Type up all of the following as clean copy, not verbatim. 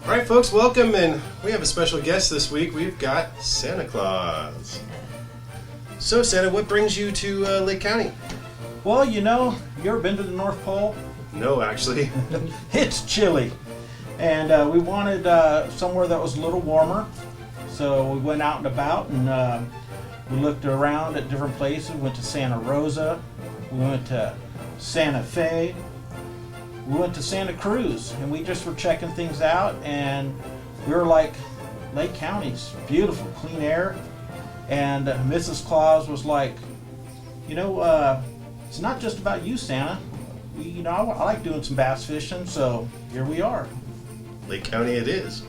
All right, folks, welcome, and we have a special guest this week. We've got Santa Claus. So, Santa, what brings you to Lake County? Well, you ever been to the North Pole? No, actually. It's chilly. And we wanted somewhere that was a little warmer. So we went out and about and we looked around at different places. We went to Santa Rosa. We went to Santa Fe. We went to Santa Cruz. And we just were checking things out. And we were like, Lake County's beautiful, clean air. And Mrs. Claus was like, it's not just about you, Santa. I like doing some bass fishing, so here we are. Lake County it is.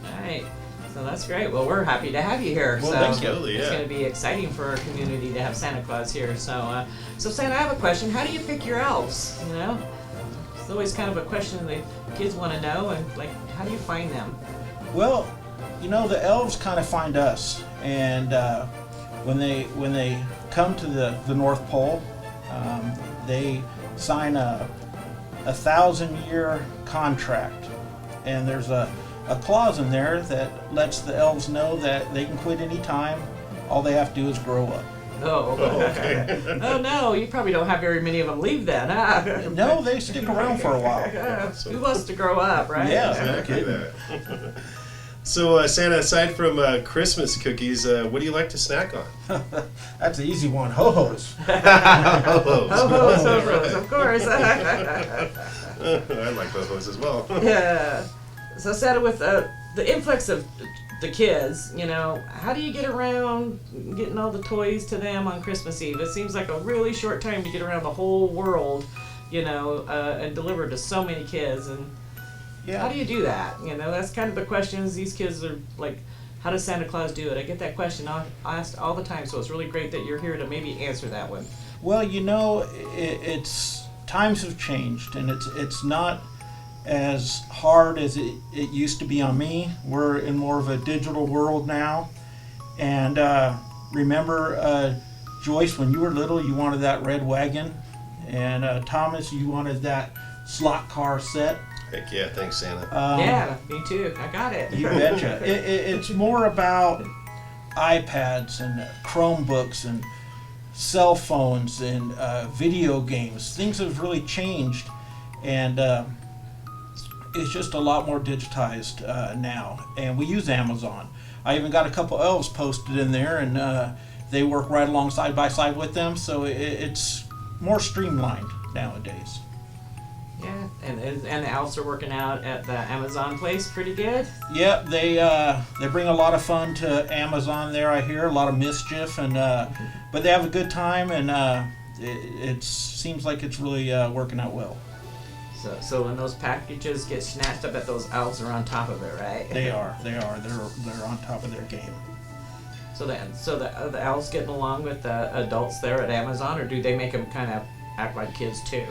All right. So that's great. Well, we're happy to have you here. Well, so absolutely, it's yeah. going to be exciting for our community to have Santa Claus here. So, Santa, I have a question. How do you pick your elves? It's always kind of a question that kids want to know, and how do you find them? Well, the elves kind of find us, and when they come to the North Pole, they sign a 1,000-year contract, and there's a clause in there that lets the elves know that they can quit any time. All they have to do is grow up. Oh, okay. Oh no, you probably don't have very many of them leave then, huh? No, they stick around for a while. Who wants to grow up, right? Yeah. Exactly that. So, Santa, aside from Christmas cookies, what do you like to snack on? That's an easy one. Ho-hos. Ho-hos. Ho-hos, of course. I like ho-hos as well. Yeah. So, Santa, with the influx of the kids, how do you get around getting all the toys to them on Christmas Eve? It seems like a really short time to get around the whole world, and deliver to so many kids. And Yeah. how do you do that? That's kind of the questions these kids are like, how does Santa Claus do it? I get that question asked all the time, so it's really great that you're here to maybe answer that one. Well, it's times have changed, and it's not as hard as it used to be on me. We're in more of a digital world now. And remember, Joyce, when you were little, you wanted that red wagon. And Thomas, you wanted that slot car set. Heck yeah, thanks, Santa. Yeah, me too. I got it. You betcha. It's more about iPads and Chromebooks and cell phones and video games. Things have really changed, and it's just a lot more digitized now. And we use Amazon. I even got a couple elves posted in there, and they work right along side by side with them, so it's more streamlined nowadays. Yeah, and the elves are working out at the Amazon place pretty good. Yeah, they bring a lot of fun to Amazon there. I hear a lot of mischief, and but they have a good time, and it seems like it's really working out well. So when those packages get snatched up, those elves are on top of it, right? They are. They're on top of their game. So the elves getting along with the adults there at Amazon, or do they make them kind of act like kids too?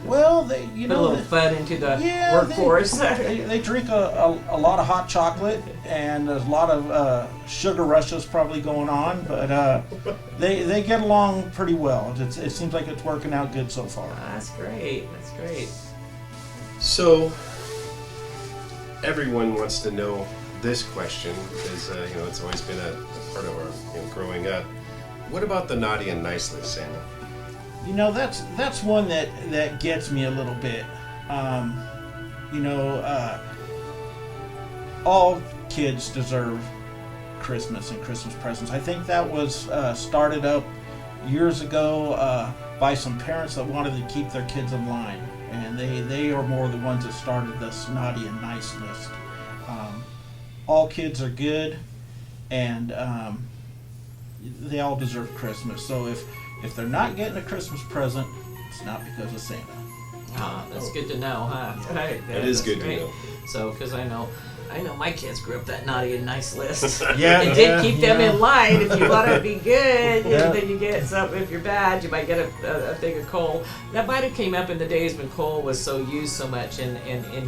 Well, Put a little fun into the yeah, workforce. They drink a lot of hot chocolate, and there's a lot of sugar rushes probably going on, but they get along pretty well. It seems like it's working out good so far. That's great. That's great. So, everyone wants to know this question because it's always been a part of our growing up. What about the naughty and nice list, Santa? That's one that gets me a little bit. All kids deserve Christmas and Christmas presents. I think that was started up years ago by some parents that wanted to keep their kids in line, and they are more the ones that started this naughty and nice list. All kids are good, and they all deserve Christmas. So if they're not getting a Christmas present, it's not because of Santa. Oh, that's good to know, huh? Right. That is that's good great. to know. So, because I know my kids grew up that naughty and nice list. Yeah, It did keep them in line. If you want to be good, Yeah. then you get something. If you're bad, you might get a thing of coal. That might have came up in the days when coal was so used so much in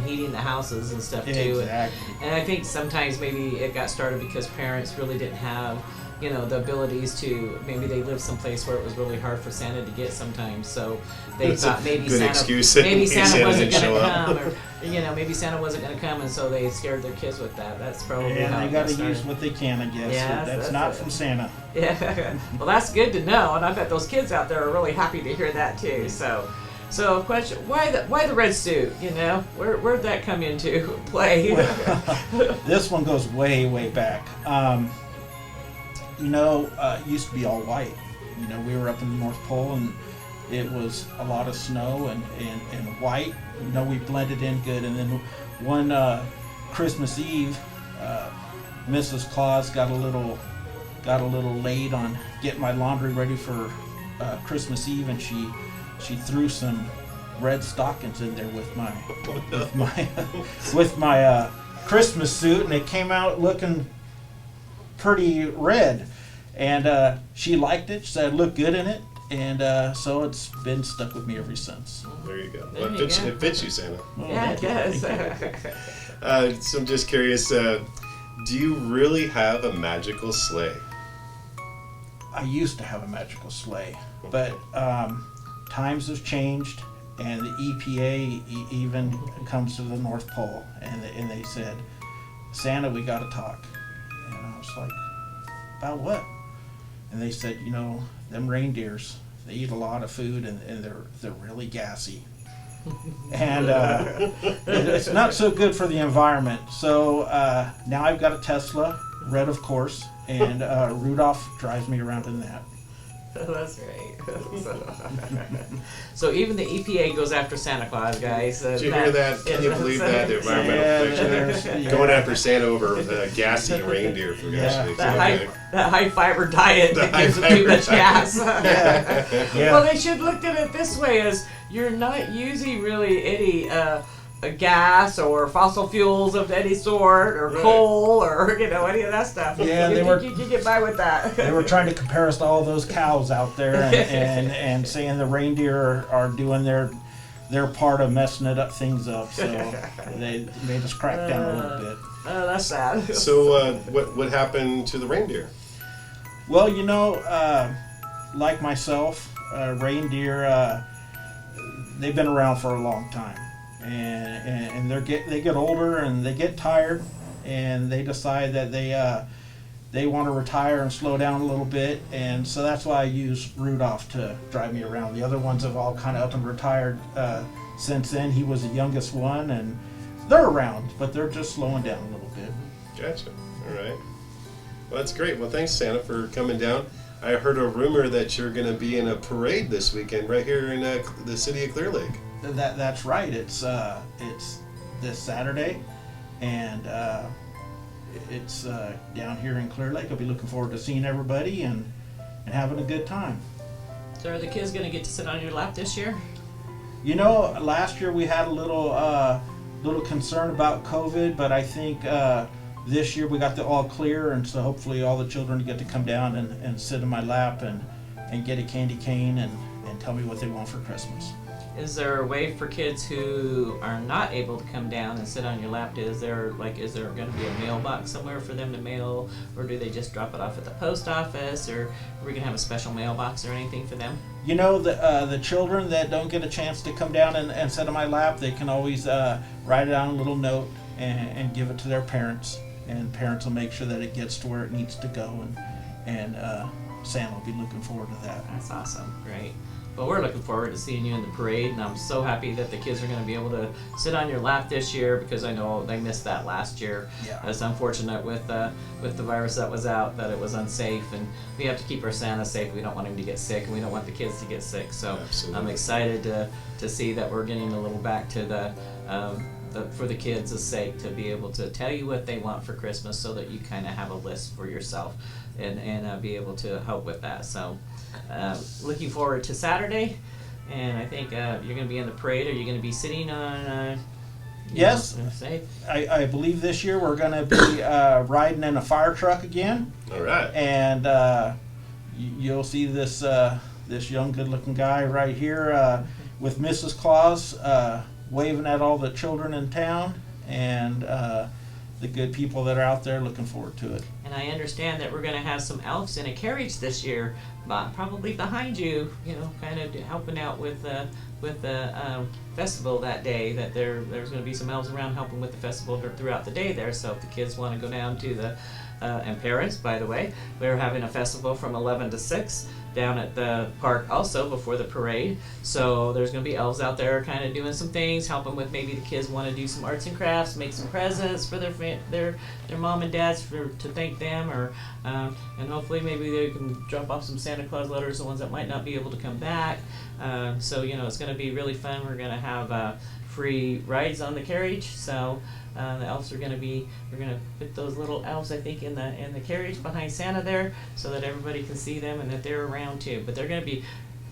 heating the houses and stuff too. Exactly. And I think sometimes maybe it got started because parents really didn't have the abilities to, maybe they live someplace where it was really hard for Santa to get sometimes, so they That's a thought maybe good Santa, excuse maybe in case Santa Santa wasn't didn't going to show up. come, or maybe Santa wasn't going to come, and so they scared their kids with that. That's probably how And they it got to started. use what they can, I guess. Yes, That's that's not it. from Santa. Yeah, well, that's good to know, and I bet those kids out there are really happy to hear that too. So question: why the red suit? Where'd that come into play? This one goes way back. It used to be all white. We were up in the North Pole, and it was a lot of snow and white. We blended in good. And then one Christmas Eve, Mrs. Claus got a little late on getting my laundry ready for Christmas Eve, and she threw some red stockings in there with my Christmas suit, and it came out looking pretty red. And she liked it. She said I looked good in it, and so it's been stuck with me ever since. There you go. There Well, you it go. fits you, Santa. Well, Yeah, it does. So I'm just curious, do you really have a magical sleigh? I used to have a magical sleigh, but times have changed, and the EPA even comes to the North Pole, and they said, Santa, we got to talk. And I was like, about what? And they said, them reindeers, they eat a lot of food, and they're really gassy. And it's not so good for the environment. So now I've got a Tesla, red of course, and Rudolph drives me around in that. That's right. So even the EPA goes after Santa Claus, guys. Did you hear that? Can you believe that? The environmental protection there. Going after Santa over gassy reindeer, for gosh sakes. That high fiber diet The that high gives them too fiber much diet. gas. Yeah. Well, they should look at it this way: as you're not using really any gas or fossil fuels of any sort, or Right. coal, or any of that stuff. Yeah, you can get by with that. They were trying to compare us to all those cows out there, and saying the reindeer are doing their part of messing things up. So they made us crack down a little bit. Oh, that's sad. So what happened to the reindeer? Well, like myself, reindeer, they've been around for a long time, and they get older and they get tired, and they decide that they want to retire and slow down a little bit, and so that's why I use Rudolph to drive me around. The other ones have all kind of up and retired since then. He was the youngest one, and they're around, but they're just slowing down a little bit. Gotcha. All right. Well, that's great. Well, thanks, Santa, for coming down. I heard a rumor that you're going to be in a parade this weekend right here in the city of Clear Lake. That's right. It's this Saturday, and it's down here in Clear Lake. I'll be looking forward to seeing everybody and having a good time. So are the kids going to get to sit on your lap this year? Last year we had a little concern about COVID, but I think this year we got the all clear, and so hopefully all the children get to come down and sit in my lap and get a candy cane and tell me what they want for Christmas. Is there a way for kids who are not able to come down and sit on your lap? Is there going to be a mailbox somewhere for them to mail, or do they just drop it off at the post office, or are we going to have a special mailbox or anything for them? The children that don't get a chance to come down and sit on my lap, they can always write it on a little note and give it to their parents, and parents will make sure that it gets to where it needs to go, and Sam will be looking forward to that. That's awesome. Great. Well, we're looking forward to seeing you in the parade, and I'm so happy that the kids are going to be able to sit on your lap this year, because I know they missed that last year. Yeah. It's unfortunate with the virus that was out, that it was unsafe, and we have to keep our Santa safe. We don't want him to get sick, and we don't want the kids to get sick. So Absolutely. I'm excited to see that we're getting a little back to for the kids' sake, to be able to tell you what they want for Christmas, so that you kind of have a list for yourself and be able to help with that. So looking forward to Saturday, and I think you're going to be in the parade. Are you going to be sitting on Yes. safe? I believe this year we're going to be riding in a fire truck again, All right. and you'll see this young good-looking guy right here with Mrs. Claus waving at all the children in town, and the good people that are out there. Looking forward to it. And I understand that we're going to have some elves in a carriage this year, probably behind you, kind of helping out with the festival that day. That there's going to be some elves around helping with the festival throughout the day there. So if the kids want to go down to the and parents, by the way, we're having a festival from 11 to 6 down at the park also before the parade. So there's going to be elves out there kind of doing some things, helping with maybe the kids want to do some arts and crafts, make some presents for their mom and dads to thank them, or and hopefully maybe they can drop off some Santa Claus letters, the ones that might not be able to come back. So it's going to be really fun. We're going to have free rides on the carriage. So the elves we're going to put those little elves, I think, in the carriage behind Santa there, so that everybody can see them and that they're around too. But the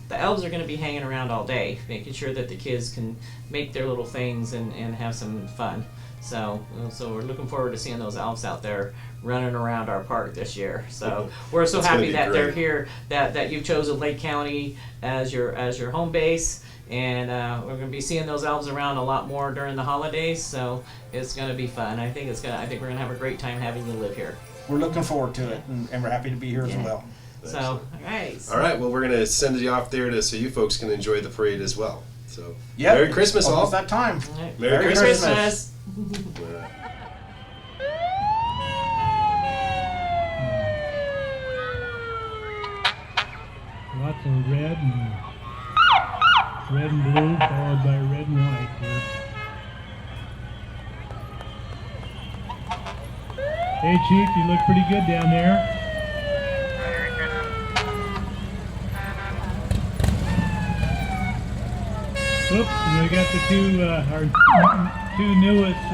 elves are going to be hanging around all day, making sure that the kids can make their little things and have some fun. So we're looking forward to seeing those elves out there running around our park this year. So we're so happy that they're here, that you've chosen Lake County as your home base. And we're going to be seeing those elves around a lot more during the holidays, so it's going to be fun. I think we're going to have a great time having you live here. We're looking forward to it, and we're happy to be here as well. So, all right. All right. Well, we're going to send you off there so you folks can enjoy the parade as well. So, yeah. Merry Christmas, all. Almost that time. All right. Merry Christmas. Lots of red and blue, followed by red and white here. Hey Chief, you look pretty good down there. Oops, and we got our two newest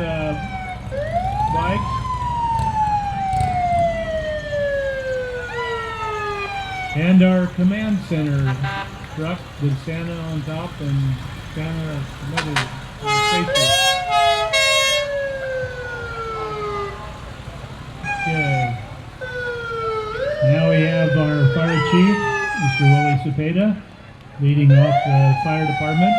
bikes. And our command center truck with Santa on top and Santa another safety. Okay. Now we have our fire chief, Mr. Willie Cepeda, leading off the fire department.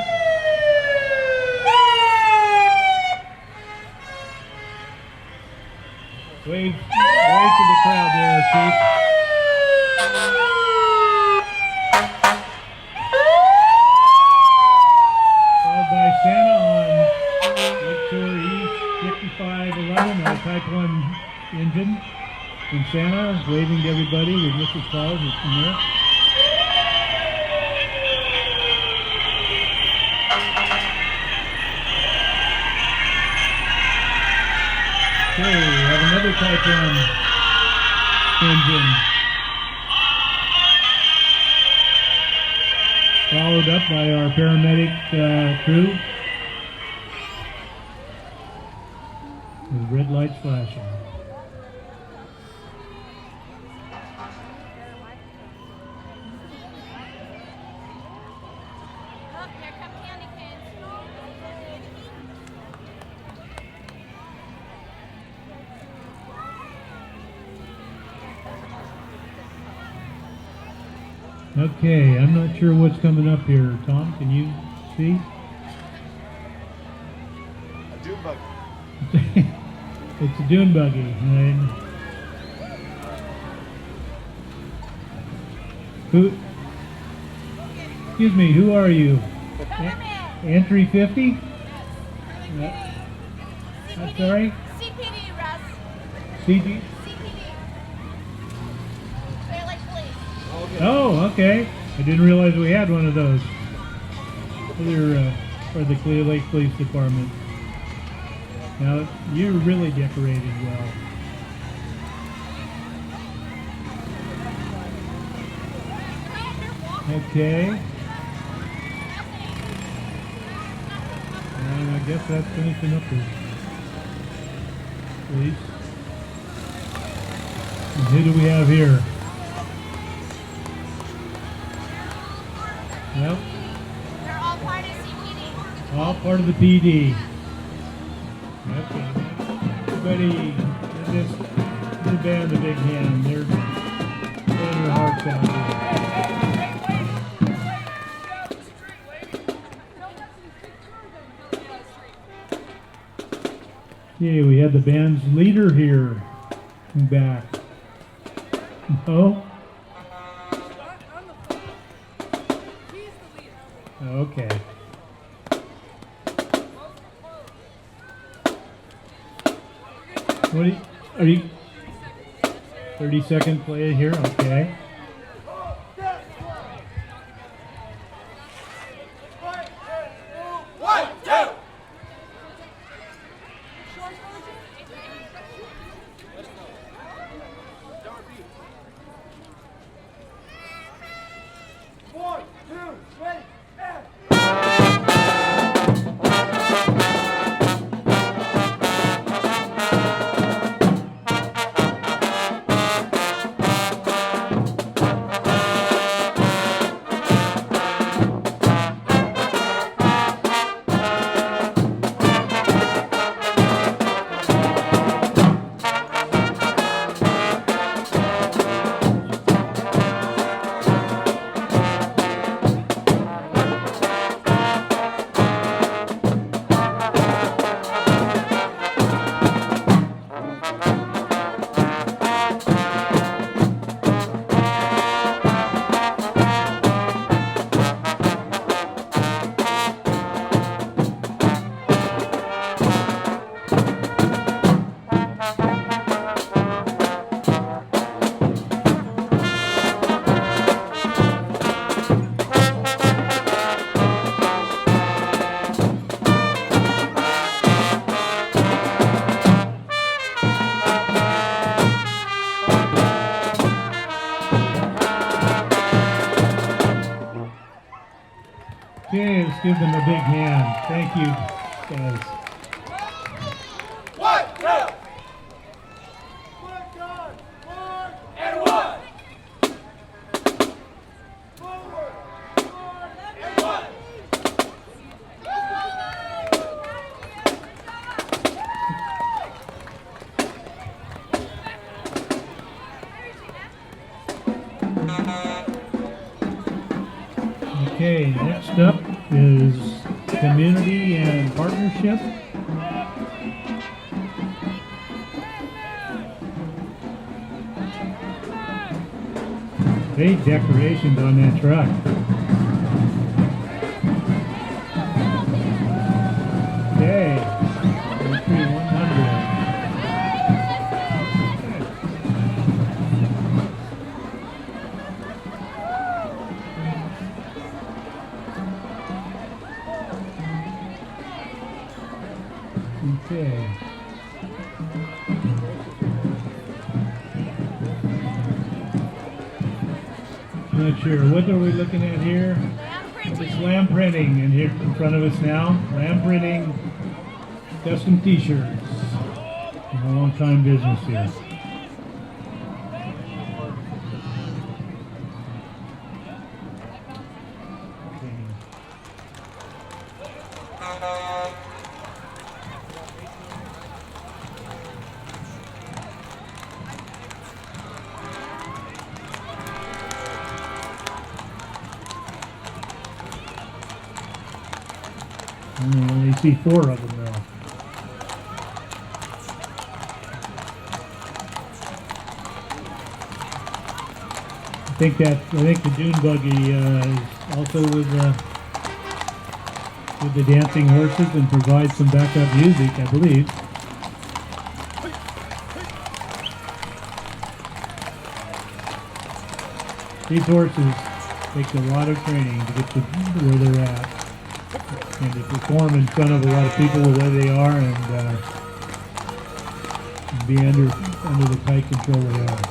Wave to the crowd there, Chief. Santa on Lake Shore East 5511, our Type 1 engine. And Santa waving to everybody with Mrs. Claus in there. Okay, we have another Type 1 engine. Followed up by our paramedic crew. With red lights flashing. Okay, I'm not sure what's coming up here. Tom, can you see? A dune buggy. It's a dune buggy. And excuse me, who are you? Entry 50? I'm sorry? CPD, Russ. CD? CPD. Clear Lake Police. Oh, okay. I didn't realize we had one of those. They're for the Clear Lake Police Department. Now, you're really decorated well. Okay. And I guess that's finishing up the police. And who do we have here? Yep. They're all part of CPD. All part of the PD. Okay. Everybody in this band a big hand. They're playing their hearts out here. Okay, we had the band's leader here back. No? Okay. What are you 30-second play here? Okay. Okay, let's give them a big hand. Thank you, guys. Okay, next up is community and partnership. Great decorations on that truck. Okay, 100. Okay. Not sure. What are we looking at here? It's lamb printing in here in front of us now. Lamb printing, custom t-shirts. A long time business here. I only see 4 of them now. I think the dune buggy is also with the dancing horses and provides some backup music, I believe. These horses take a lot of training to get to where they're at. And to perform in front of a lot of people the way they are and be under the tight control they are.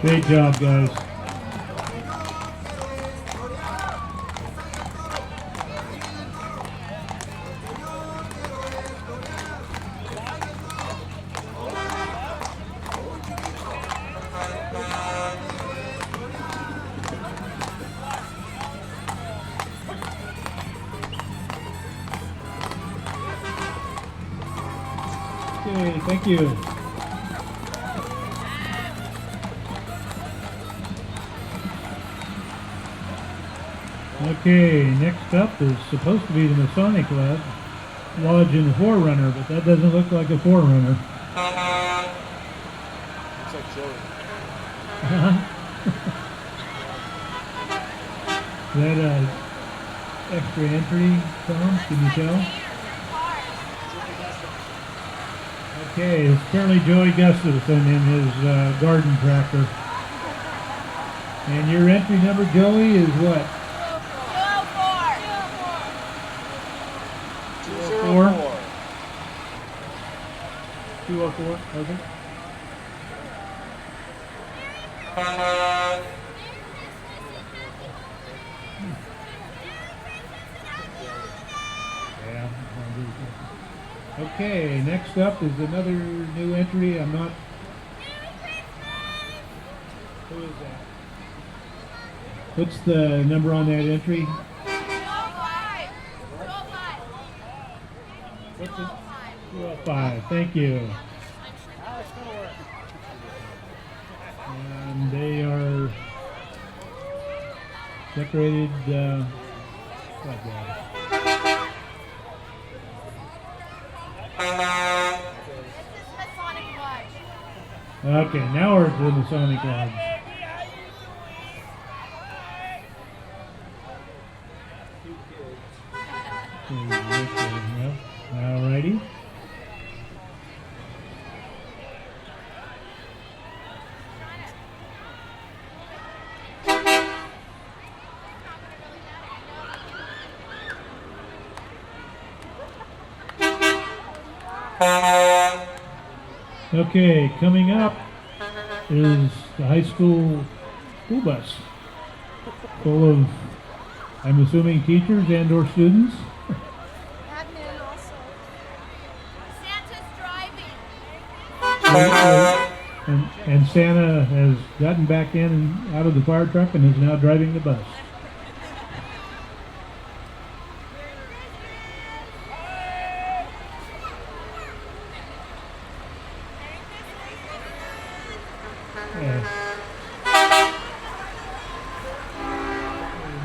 Great job, guys. Okay, thank you. Okay, next up is supposed to be the Masonic Club. lodge in the Forerunner, but that doesn't look like a Forerunner. Looks like Joey. Is that a extra entry, Tom? Can you tell? Okay, it's apparently Joey Gustafson in his garden tractor. And your entry number, Joey, is what? 204. 204, okay. Yeah. Okay, next up is another new entry. I'm not. Who is that? What's the number on that entry? 205. 205. What's it? 205. Thank you. And they are decorated like that. This is Masonic Lodge. Okay, now we're to the Masonic Lodge. Alrighty. Okay, coming up is the high school bus full of, I'm assuming, teachers and or students. Admin also. Santa's driving. And Santa has gotten back in and out of the fire truck and is now driving the bus.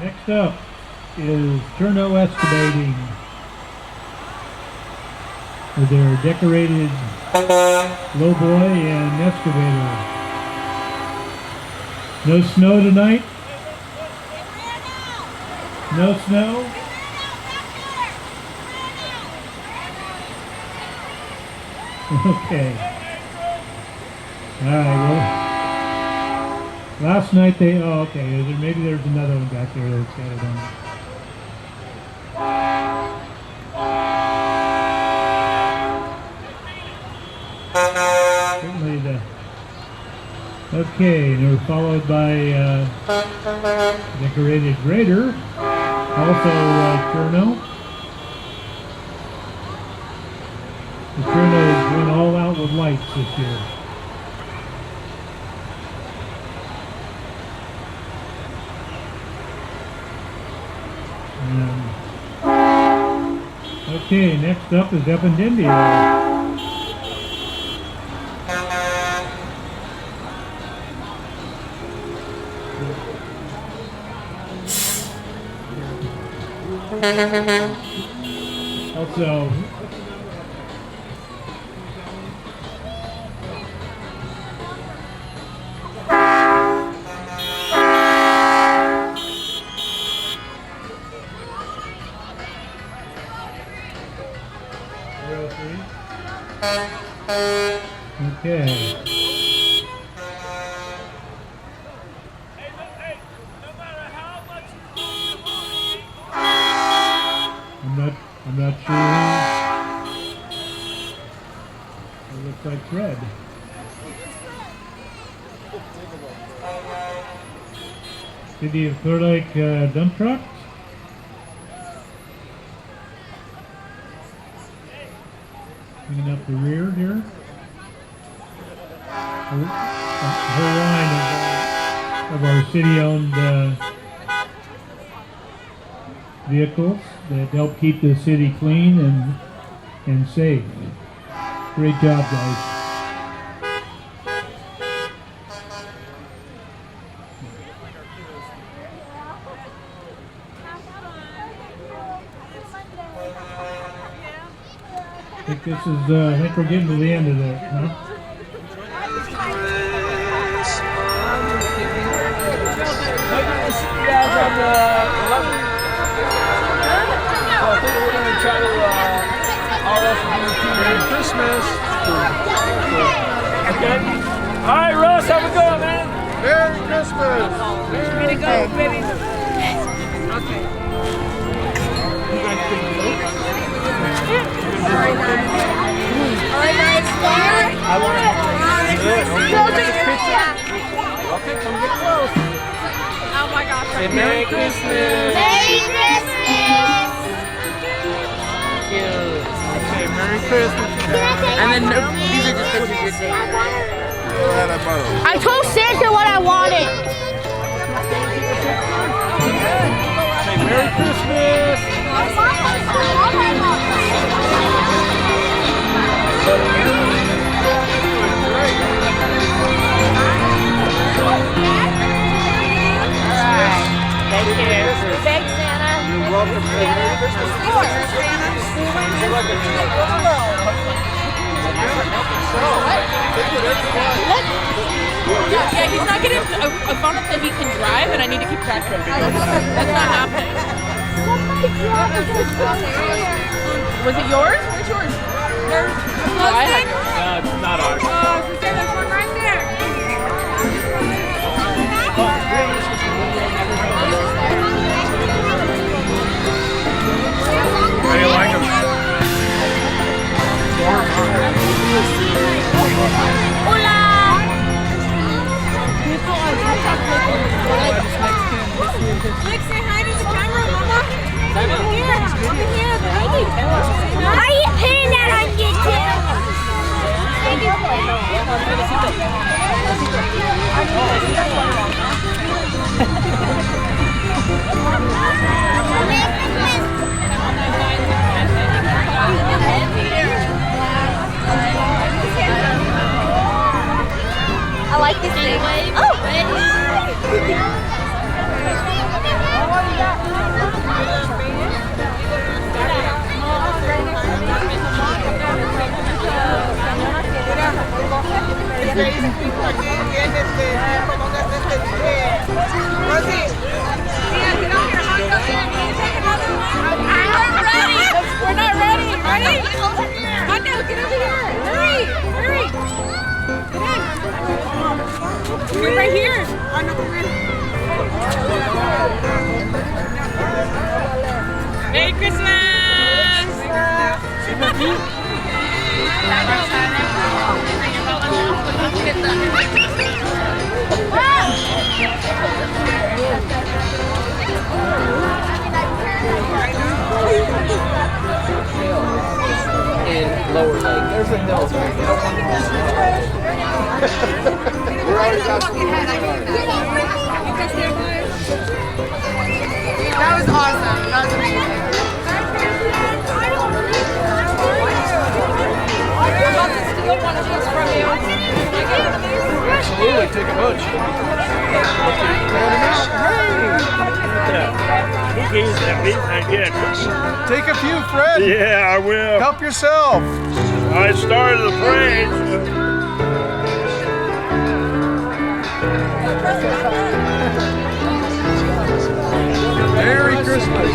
Next up is Cherno Excavating with their decorated lowboy and excavator. No snow tonight? No snow? Okay. Alright, well, last night they, oh okay, maybe there's another one back there that's got it on. Certainly the, okay, they're followed by decorated grader, also Cherno. The Cherno went all out with lights this year. Okay, next up is Epidendria. Also, okay. I'm not sure. It looks like Fred. City of Clear Lake dump truck. Bringing up the rear here. A whole line of our city-owned vehicles that help keep the city clean and safe. Great job, guys. think this is, I think we're getting to the end of it, huh? Merry Christmas. Okay. All right, Russ, how we going, man? Merry Christmas. Way to go, baby. Okay. I want to take a picture. Okay, come get close. Oh my gosh. Say Merry Christmas. Merry Christmas. Okay, Merry Christmas. And then these are just pictures you take. I told Santa what I wanted. Say Merry Christmas. Thank you. Thanks, Santa. You're welcome. Merry Christmas. Yeah, he's not getting a phone until he can drive, and I need to keep track of him. That's not happening. Was it yours? Where's yours? No, it's not ours. There's one right there. How do you like them? Hola. Look, say hi to the camera, Mama. Over here, Why are you hitting that on I like this thing. Oh! We're not ready. Ready? Mondo, get over here. Hurry. Hurry. Get in. You're right here. Merry Christmas. In lower leg. There's a hill. We're already past the That was awesome. That was amazing. Absolutely, take a bunch. He gave that meat I get. Take a few, Fred. Yeah, I will. Help yourself. I started the parade. Merry Christmas.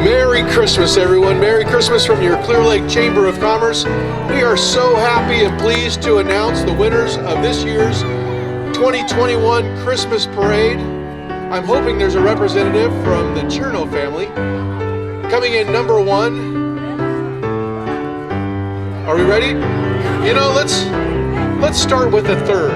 Merry Christmas, everyone. Merry Christmas from your Clear Lake Chamber of Commerce. We are so happy and pleased to announce the winners of this year's 2021 Christmas Parade. I'm hoping there's a representative from the Cherno family. Coming in number 1. Are we ready? You know, let's start with the third.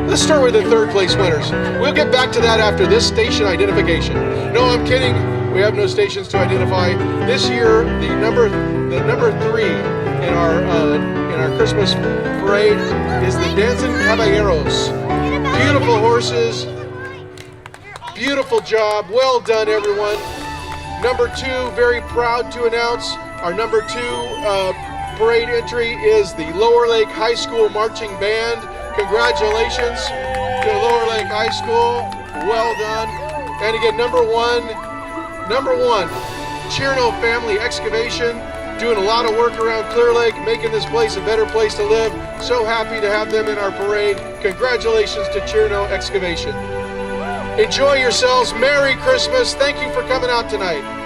Let's start with the third place winners. We'll get back to that after this station identification. No, I'm kidding. We have no stations to identify. This year, the number 3 in our Christmas parade is the Dancing Caballeros. Beautiful horses. Beautiful job. Well done, everyone. Number 2, very proud to announce our number 2 parade entry is the Lower Lake High School Marching Band. Congratulations to Lower Lake High School. Well done. And again, number one, Cherno Family Excavation doing a lot of work around Clear Lake, making this place a better place to live. So happy to have them in our parade. Congratulations to Cherno Excavation. Enjoy yourselves. Merry Christmas. Thank you for coming out tonight.